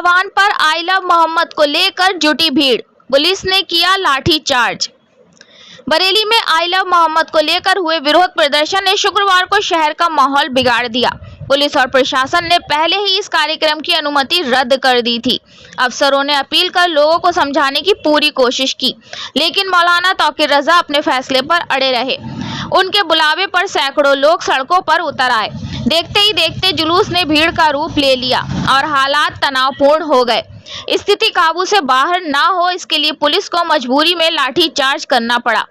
आह्वान पर I love Mohammad को लेकर जुटी भीड़, पुलिस ने किया लाठीचार्ज। बरेली में आई लव मोहम्मद को लेकर हुए विरोध प्रदर्शन ने शुक्रवार को शहर का माहौल बिगाड़ दिया। पुलिस और प्रशासन ने पहले ही इस कार्यक्रम की अनुमति रद्द कर दी थी। अफसरों ने अपील कर लोगों को समझाने की पूरी कोशिश की, लेकिन मौलाना तौकीर रजा अपने फैसले पर अड़े रहे। उनके बुलावे पर सैकड़ों लोग सड़कों पर उतर आए। देखते ही देखते जुलूस ने भीड़ का रूप ले लिया और हालात तनावपूर्ण हो गए। स्थिति काबू से बाहर ना हो, इसके लिए पुलिस को मजबूरी में लाठीचार्ज करना पड़ा।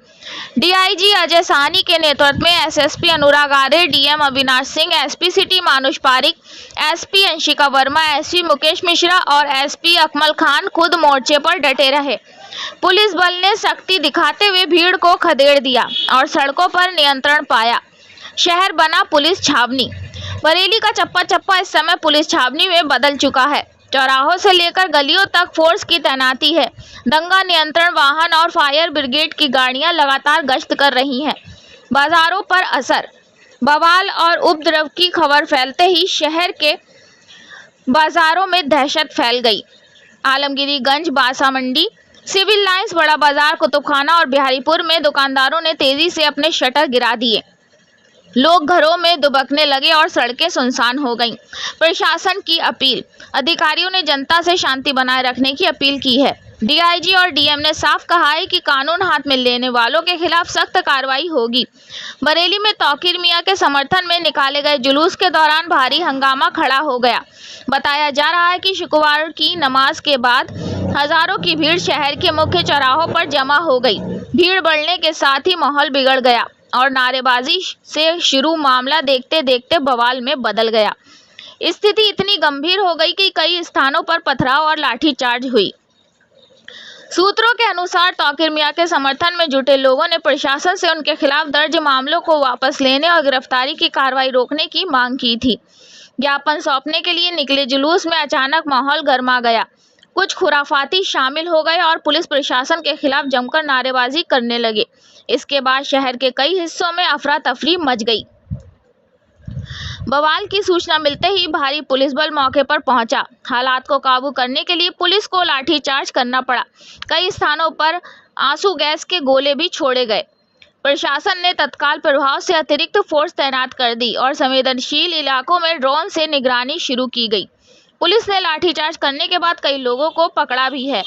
डीआईजी अजय साहनी के नेतृत्व में SSP Anurag Arya, DM Avinash Singh, SP city Manush Parik, SP Anshika Verma, SP Mukesh Mishra और एसपी अकमल खान खुद मोर्चे पर डटे रहे। पुलिस बल ने सख्ती दिखाते हुए भीड़ को खदेड़ दिया और सड़कों पर नियंत्रण पाया। शहर बना पुलिस छावनी। बरेली का चप्पा चप्पा इस समय पुलिस छावनी में बदल चुका है। चौराहों से लेकर गलियों तक फोर्स की तैनाती है। दंगा नियंत्रण वाहन और फायर ब्रिगेड की गाड़ियां लगातार गश्त कर रही हैं। बाजारों पर असर। बवाल और उपद्रव की खबर फैलते ही शहर के बाजारों में दहशत फैल गई। आलमगीरीगंज, बासा मंडी, सिविल लाइंस, बड़ा बाजार, कुतुबखाना और बिहारीपुर में दुकानदारों ने तेजी से अपने शटर गिरा दिए। लोग घरों में दुबकने लगे और सड़कें सुनसान हो गईं। प्रशासन की अपील। अधिकारियों ने जनता से शांति बनाए रखने की अपील की है। डीआईजी और डीएम ने साफ कहा है कि कानून हाथ में लेने वालों के खिलाफ सख्त कार्रवाई होगी। बरेली में तौकीर मियां के समर्थन में निकाले गए जुलूस के दौरान भारी हंगामा खड़ा हो गया। बताया जा रहा है कि शुक्रवार की नमाज के बाद हजारों की भीड़ शहर के मुख्य चौराहों पर जमा हो गई। भीड़ बढ़ने के साथ ही माहौल बिगड़ गया और नारेबाजी से शुरू मामला देखते देखते बवाल में बदल गया। स्थिति इतनी गंभीर हो गई कि कई स्थानों पर पथराव और लाठीचार्ज हुई। सूत्रों के अनुसार तौकीर मियां के समर्थन में जुटे लोगों ने प्रशासन से उनके खिलाफ दर्ज मामलों को वापस लेने और गिरफ्तारी की कार्रवाई रोकने की मांग की थी। ज्ञापन सौंपने के लिए निकले जुलूस में अचानक माहौल गर्मा गया। कुछ खुराफाती शामिल हो गए और पुलिस प्रशासन के खिलाफ जमकर नारेबाजी करने लगे। इसके बाद शहर के कई हिस्सों में अफरा तफरी मच गई। बवाल की सूचना मिलते ही भारी पुलिस बल मौके पर पहुंचा। हालात को काबू करने के लिए पुलिस को लाठीचार्ज करना पड़ा। कई स्थानों पर आंसू गैस के गोले भी छोड़े गए। प्रशासन ने तत्काल प्रभाव से अतिरिक्त फोर्स तैनात कर दी और संवेदनशील इलाकों में ड्रोन से निगरानी शुरू की गई। पुलिस ने लाठीचार्ज करने के बाद कई लोगों को पकड़ा भी है।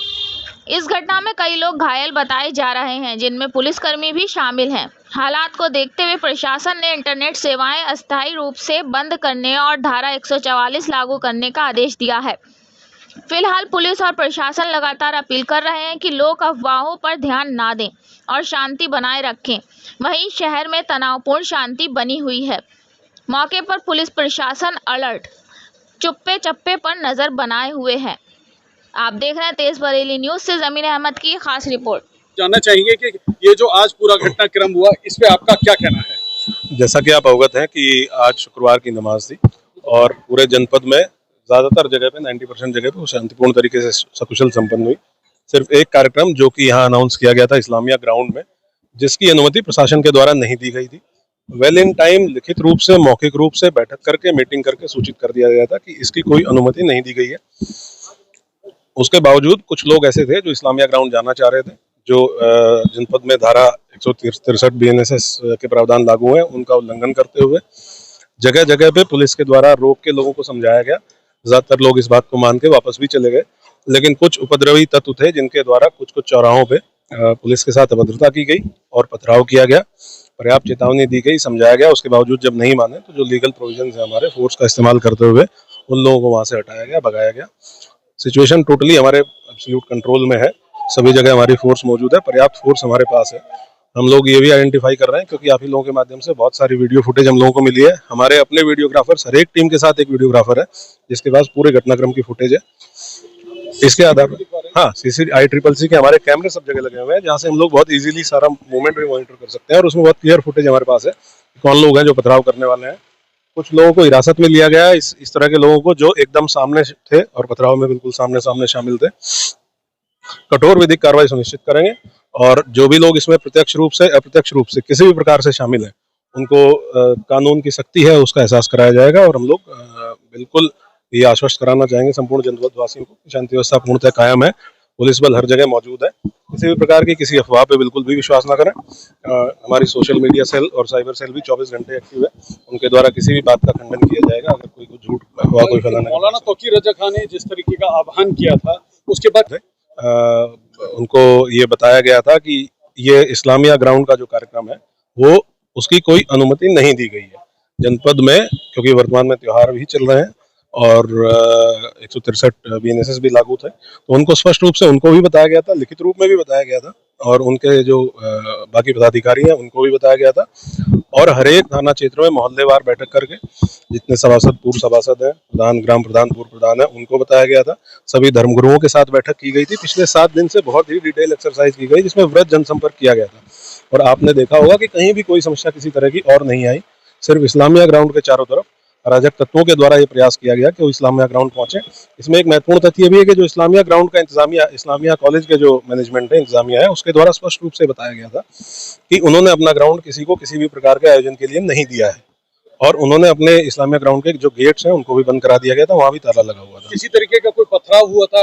इस घटना में कई लोग घायल बताए जा रहे हैं, जिनमें पुलिसकर्मी भी शामिल हैं। हालात को देखते हुए प्रशासन ने इंटरनेट सेवाएं अस्थायी रूप से बंद करने और धारा 144 लागू करने का आदेश दिया है। फिलहाल पुलिस और प्रशासन लगातार अपील कर रहे हैं कि लोग अफवाहों पर ध्यान ना दें और शांति बनाए रखें। वहीं शहर में तनावपूर्ण शांति बनी हुई है। मौके पर पुलिस प्रशासन अलर्ट, चुप्पे चप्पे पर नजर बनाए हुए हैं। आप देख रहे हैं तेज बरेली न्यूज से जमीन अहमद की खास रिपोर्ट। जानना चाहेंगे कि ये जो आज पूरा घटनाक्रम हुआ, इस पे आपका क्या कहना है? जैसा कि आप अवगत हैं कि आज शुक्रवार की नमाज थी और पूरे जनपद में ज़्यादातर जगह पे 90% जगह पे वो शांतिपूर्ण तरीके से सकुशल संपन्न हुई। सिर्फ एक कार्यक्रम जो कि यहाँ अनाउंस किया गया था इस्लामिया ग्राउंड में, जिसकी अनुमति प्रशासन के द्वारा नहीं दी गई थी। वेल इन टाइम लिखित रूप से, मौखिक रूप से बैठक करके, मीटिंग करके सूचित कर दिया गया था कि इसकी कोई अनुमति नहीं दी गई है। उसके बावजूद कुछ लोग ऐसे थे जो इस्लामिया ग्राउंड जाना चाह रहे थे, जो जनपद में धारा 163 BNSS के प्रावधान लागू हैं, उनका उल्लंघन करते हुए जगह जगह पे पुलिस के द्वारा रोक के लोगों को समझाया गया। ज्यादातर लोग इस बात को मान के वापस भी चले गए, लेकिन कुछ उपद्रवी तत्व थे जिनके द्वारा कुछ चौराहों पे पुलिस के साथ अभद्रता की गई और पथराव किया गया। पर्याप्त चेतावनी दी गई, समझाया गया। उसके बावजूद जब नहीं माने तो जो लीगल प्रोविजन है हमारे, फोर्स का इस्तेमाल करते हुए उन लोगों को वहां से हटाया गया, भगाया गया। सिचुएशन टोटली हमारे एब्सोल्यूट कंट्रोल में है। सभी जगह हमारी फोर्स मौजूद है, पर्याप्त फोर्स हमारे पास है। हम लोग ये भी आइडेंटिफाई कर रहे हैं क्योंकि आप ही लोगों के माध्यम से बहुत सारी वीडियो फुटेज हम लोगों को मिली है। हमारे अपने वीडियोग्राफर्स, हर एक टीम के साथ एक वीडियोग्राफर है जिसके पास पूरे घटनाक्रम की फुटेज है। इसके आधार पर ICC के हमारे कैमरे सब जगह लगे हुए हैं, जहाँ से हम लोग बहुत इजीली सारा मूवमेंट भी मॉनिटर कर सकते हैं और उसमें बहुत क्लियर फुटेज हमारे पास है कौन लोग हैं जो पथराव करने वाले हैं। कुछ लोगों को हिरासत में लिया गया इस तरह के लोगों को जो एकदम सामने थे और पथराव में बिल्कुल सामने सामने शामिल थे। कठोर विधिक कार्रवाई सुनिश्चित करेंगे और जो भी लोग इसमें प्रत्यक्ष रूप से, अप्रत्यक्ष रूप से किसी भी प्रकार से शामिल हैं, उनको कानून की सख्ती है उसका एहसास कराया जाएगा और हम लोग बिल्कुल ये आश्वस्त कराना चाहेंगे संपूर्ण जनपदवासियों को कि शांति व्यवस्था पूर्णतः कायम है, पुलिस बल हर जगह मौजूद है। किसी भी प्रकार की किसी अफवाह पे बिल्कुल भी विश्वास ना करें। हमारी सोशल मीडिया सेल और साइबर सेल भी 24 घंटे एक्टिव है, उनके द्वारा किसी भी बात का खंडन किया जाएगा अगर कोई झूठ अफवाह कोई फैलाना। मौलाना तौकीर रजा खान ने जिस तरीके का आह्वान किया था उसके बाद उनको ये बताया गया था कि ये इस्लामिया ग्राउंड का जो कार्यक्रम है वो उसकी कोई अनुमति नहीं दी गई है जनपद में, क्योंकि वर्तमान में त्योहार भी चल रहे हैं और 163 BNSS भी लागू थे, तो उनको स्पष्ट रूप से उनको भी बताया गया था, लिखित रूप में भी बताया गया था और उनके जो बाकी पदाधिकारी हैं उनको भी बताया गया था। और हर एक थाना क्षेत्र में मोहल्लेवार बैठक करके जितने सभासद पूर्व सभासद हैं, प्रधान ग्राम प्रधान पूर्व प्रधान है, उनको बताया गया था। सभी धर्मगुरुओं के साथ बैठक की गई थी। पिछले 7 दिन से बहुत ही डिटेल एक्सरसाइज की गई जिसमें वृहद जनसंपर्क किया गया था और आपने देखा होगा कि कहीं भी कोई समस्या किसी तरह की और नहीं आई। सिर्फ इस्लामिया ग्राउंड के चारों तरफ अराजक तत्वों के द्वारा ये प्रयास किया गया कि वो इस्लामिया ग्राउंड पहुंचे। इसमें एक महत्वपूर्ण तथ्य भी है कि जो इस्लामिया ग्राउंड का इंतजामिया, इस्लामिया कॉलेज के जो मैनेजमेंट है, इंतजामिया है, उसके द्वारा स्पष्ट रूप से बताया गया था कि उन्होंने अपना ग्राउंड किसी को किसी भी प्रकार के आयोजन के लिए नहीं दिया है और उन्होंने अपने इस्लामिया ग्राउंड के जो गेट्स हैं उनको भी बंद करा दिया गया था, वहाँ भी ताला लगा हुआ था। किसी तरीके का कोई पथराव हुआ था?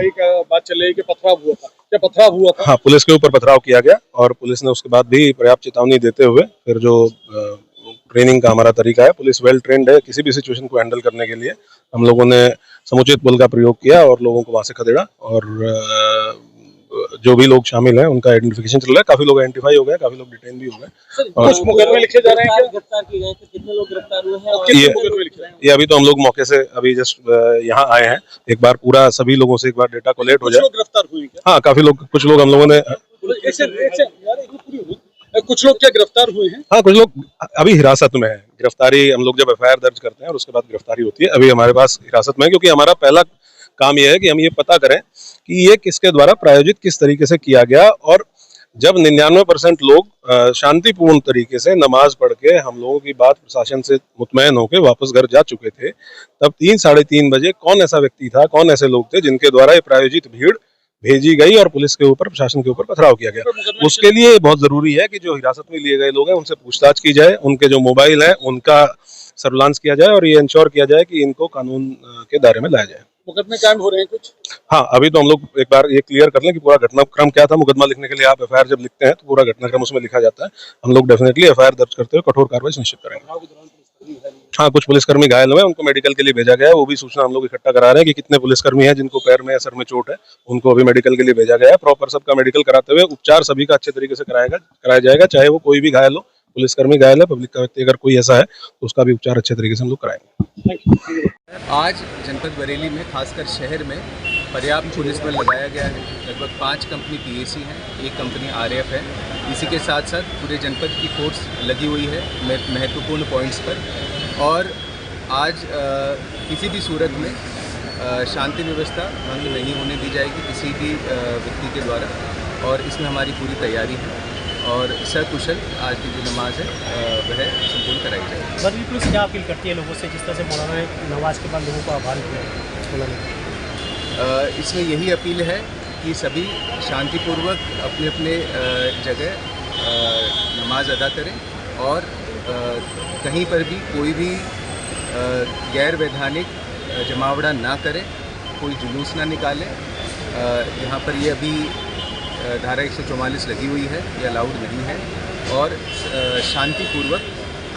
एक बात चल रही है कि पथराव हुआ था, क्या पथराव हुआ था? हाँ, पुलिस के ऊपर पथराव किया गया और पुलिस ने उसके बाद भी पर्याप्त चेतावनी देते हुए फिर जो ट्रेनिंग का हमारा तरीका है, पुलिस वेल ट्रेंड है, किसी भी सिचुएशन को हैंडल करने के लिए हम लोगों ने समुचित बल का प्रयोग किया और लोगों को वहां से खदेड़ा और जो भी लोग शामिल हैं उनका आइडेंटिफिकेशन चल रहा है। काफी लोग आइडेंटिफाई हो गए, काफी लोग डिटेन भी हो गए। कुछ मुकदमे लिखे जा रहे हैं क्या? गिरफ्तार किए गए थे, कितने लोग गिरफ्तार हुए हैं? ये अभी तो हम लोग मौके से अभी जस्ट यहाँ आए हैं। एक बार पूरा सभी लोगों से एक बार डेटा कोलेक्ट हो जाए। गिरफ्तार हुए क्या? हाँ, काफी लोग, कुछ लोग हम लोगों ने, कुछ लोग क्या गिरफ्तार हुए हैं? हाँ, कुछ लोग अभी हिरासत में है। गिरफ्तारी हम लोग जब FIR दर्ज करते हैं और उसके बाद गिरफ्तारी होती है, अभी हमारे पास हिरासत में है, क्योंकि हमारा पहला काम यह है कि हम ये पता करें कि ये किसके द्वारा प्रायोजित किस तरीके से किया गया। और जब 99% लोग शांतिपूर्ण तरीके से नमाज पढ़ के हम लोगों की बात प्रशासन से मुतमैन होकर वापस घर जा चुके थे, तब 3 साढ़े 3 बजे कौन ऐसा व्यक्ति था, कौन ऐसे लोग थे जिनके द्वारा ये प्रायोजित भीड़ भेजी गई और पुलिस के ऊपर, प्रशासन के ऊपर पथराव किया गया। उसके लिए बहुत जरूरी है कि जो हिरासत में लिए गए लोग हैं उनसे पूछताछ की जाए, उनके जो मोबाइल है उनका सर्विलांस किया जाए और ये इंश्योर किया जाए कि इनको कानून के दायरे में लाया जाए। मुकदमे कायम हो रहे हैं कुछ? हाँ, अभी तो हम लोग एक बार ये क्लियर कर लें कि पूरा घटनाक्रम क्या था। मुकदमा लिखने के लिए आप FIR जब लिखते हैं तो पूरा घटनाक्रम उसमें लिखा जाता है। हम लोग डेफिनेटली FIR दर्ज करते हुए कठोर कार्रवाई सुनिश्चित करेंगे। हाँ, कुछ पुलिसकर्मी घायल हुए, उनको मेडिकल के लिए भेजा गया है। वो भी सूचना हम लोग इकट्ठा करा रहे हैं कि कितने पुलिसकर्मी हैं जिनको पैर में या सर में चोट है, उनको अभी मेडिकल के लिए भेजा गया है। प्रॉपर सबका मेडिकल कराते हुए उपचार सभी का अच्छे तरीके से कराया जाएगा, चाहे वो कोई भी घायल हो, पुलिसकर्मी घायल है, पब्लिक का व्यक्ति अगर कोई ऐसा है तो उसका भी उपचार अच्छे तरीके से हम लोग कराएंगे। आज जनपद बरेली में, खासकर शहर में पर्याप्त पुलिस बल लगाया गया है। लगभग 5 कंपनी PAC हैं, 1 कंपनी RF है। इसी के साथ साथ पूरे जनपद की फोर्स लगी हुई है महत्वपूर्ण पॉइंट्स पर। और आज किसी भी सूरत में शांति व्यवस्था भंग नहीं होने दी जाएगी किसी भी व्यक्ति के द्वारा, और इसमें हमारी पूरी तैयारी है और सकुशल आज की जो नमाज है वह संपूर्ण कराई जाएगी। बरेली पुलिस क्या अपील करती है लोगों से, जिस तरह से मौलाना ने नमाज के बाद लोगों को आह्वान किया? इसमें यही अपील है कि सभी शांतिपूर्वक अपने अपने जगह नमाज अदा करें और कहीं पर भी कोई भी गैर वैधानिक जमावड़ा ना करें, कोई जुलूस ना निकालें। यहाँ पर ये अभी धारा 144 लगी हुई है, ये अलाउड नहीं है। और शांतिपूर्वक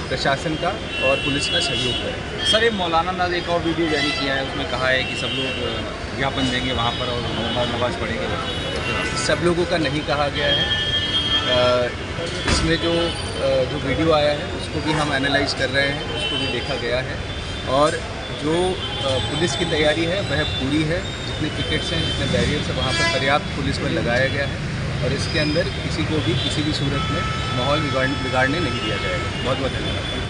प्रशासन का और पुलिस का सहयोग करें। सर, ये मौलाना ने एक और वीडियो जारी किया है, उसमें कहा है कि सब लोग ज्ञापन देंगे वहाँ पर और नमाज पढ़ेंगे। सब लोगों का नहीं कहा गया है। इसमें जो वीडियो आया है उसको भी हम एनालाइज कर रहे हैं, उसको भी देखा गया है और जो पुलिस की तैयारी है वह पूरी है। जितने पिकेट्स हैं, जितने बैरियर्स हैं, वहाँ पर पर्याप्त पुलिस बल लगाया गया है और इसके अंदर किसी को भी किसी भी सूरत में माहौल बिगाड़ने नहीं दिया जाएगा। बहुत बहुत धन्यवाद।